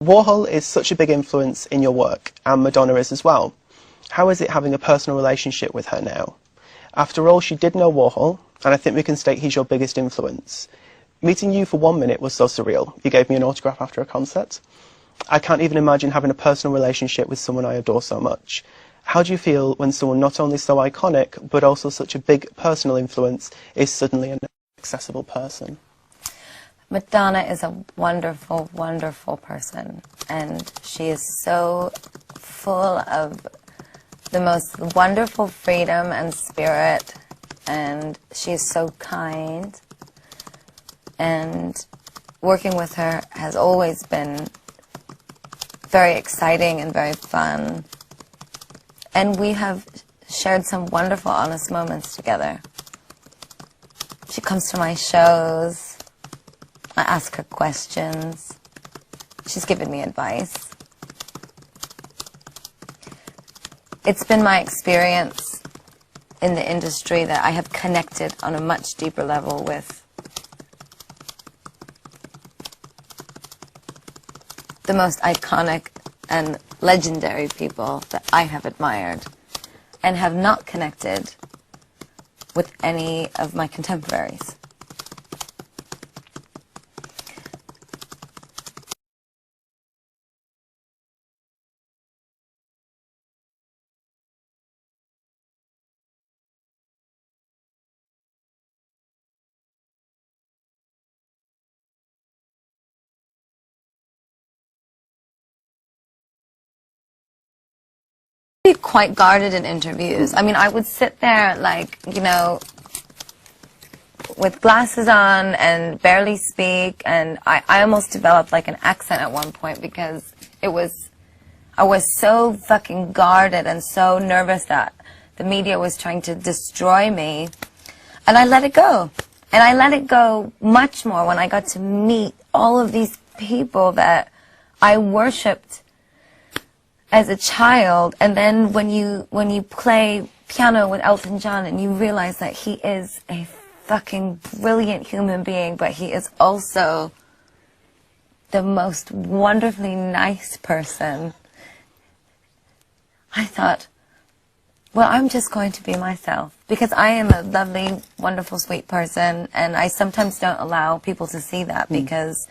Warhol is such a big influence in your work, and Madonna is as well. How is it having a personal relationship with her now? After all, she did know Warhol, and I think we can state he's your biggest influence. Meeting you for 1 minute was so surreal. You gave me an autograph after a concert. I can't even imagine having a personal relationship with someone I adore so much. How do you feel when someone not only so iconic, but also such a big personal influence is suddenly an accessible person? Madonna is a wonderful, wonderful person, and she is so full of the most wonderful freedom and spirit, and she is so kind, and working with her has always been very exciting and very fun, and we have shared some wonderful, honest moments together. She comes to my shows, I ask her questions, she's given me advice. It's been my experience in the industry that I have connected on a much deeper level with the most iconic and legendary people that I have admired, and have not connected with any of my contemporaries. Quite guarded in interviews. I mean, I would sit there, like, you know, with glasses on and barely speak, and I almost developed like an accent at one point because I was so fucking guarded and so nervous that the media was trying to destroy me, and I let it go. And I let it go much more when I got to meet all of these people that I worshipped as a child, and then when you play piano with Elton John and you realize that he is a fucking brilliant human being, but he is also the most wonderfully nice person, I thought, well, I'm just going to be myself, because I am a lovely, wonderful, sweet person, and I sometimes don't allow people to see that because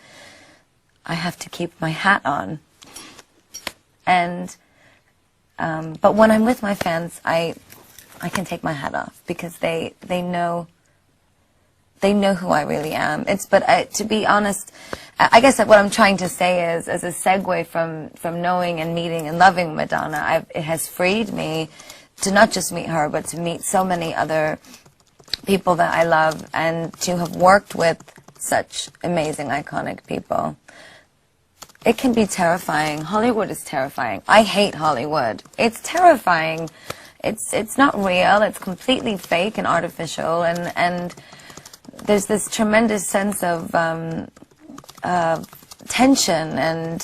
I have to keep my hat on. And but when I'm with my fans, I can take my hat off because they know who I really am. To be honest, I guess that what I'm trying to say is, as a segue from knowing and meeting and loving Madonna, it has freed me to not just meet her, but to meet so many other people that I love, and to have worked with such amazing, iconic people. It can be terrifying. Hollywood is terrifying. I hate Hollywood. It's terrifying. It's not real. It's completely fake and artificial, and there's this tremendous sense of tension, and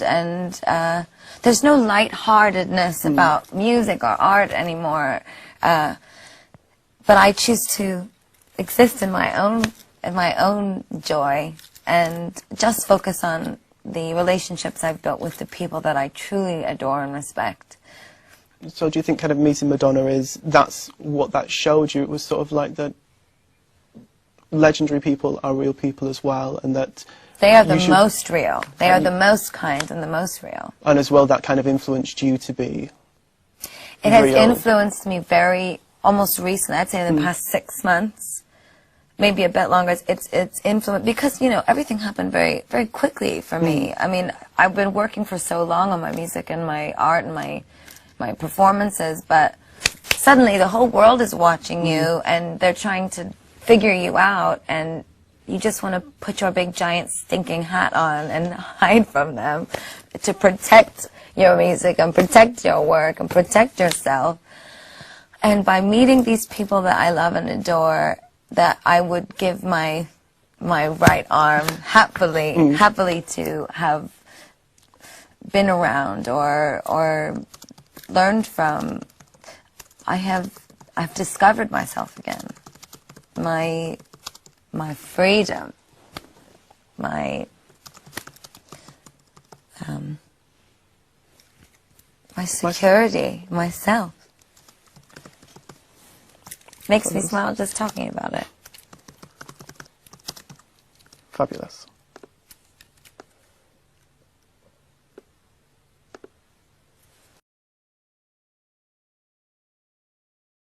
there's no lightheartedness about music or art anymore. But I choose to exist in my own joy, and just focus on the relationships I've built with the people that I truly adore and respect. So do you think kind of meeting Madonna that's what that showed you? It was sort of like that legendary people are real people as well, and that they are the most real. They are the most kind and the most real. And as well, that kind of influenced you to be It has influenced me almost recently, I'd say in the past 6 months. Maybe a bit longer. It's influenced because, you know, everything happened very, very quickly for me. I mean, I've been working for so long on my music and my art and my performances, but suddenly the whole world is watching you, and they're trying to figure you out, and you just want to put your big giant stinking hat on and hide from them to protect your music and protect your work and protect yourself. And by meeting these people that I love and adore, that I would give my right arm happily to have been around or learned from. I've discovered myself again, my freedom, my My security, myself. Makes me smile just talking about it. Fabulous.